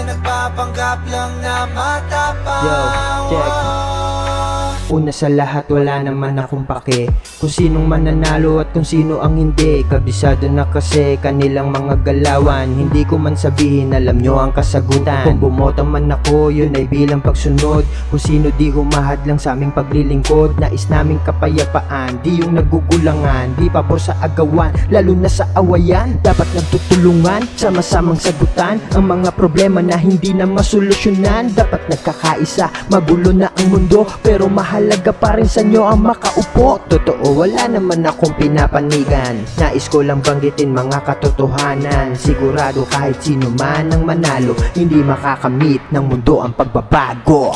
nagpapanggap lang na matapang. Yo, check. Una sa lahat, wala naman akong pake kung sinong mananalo at kung sino ang hindi. Kabisado na kasi kanilang mga galawan. Hindi ko man sabihin, alam nyo ang kasagutan. Kung bumoto man ako, yun ay bilang pagsunod. Kung sino di humahad lang sa aming paglilingkod. Nais naming kapayapaan, di yung nagugulangan. Di pabor sa agawan, lalo na sa awayan. Dapat nagtutulungan, sama-samang sagutan ang mga problema na hindi na masolusyonan. Dapat nagkakaisa, magulo na ang mundo, pero mahalaga pa rin sa inyo ang makaupo. Totoo, wala naman akong pinapanigan. Nais ko lang banggitin mga katotohanan. Sigurado kahit sino man ang manalo, hindi makakamit ng mundo ang pagbabago.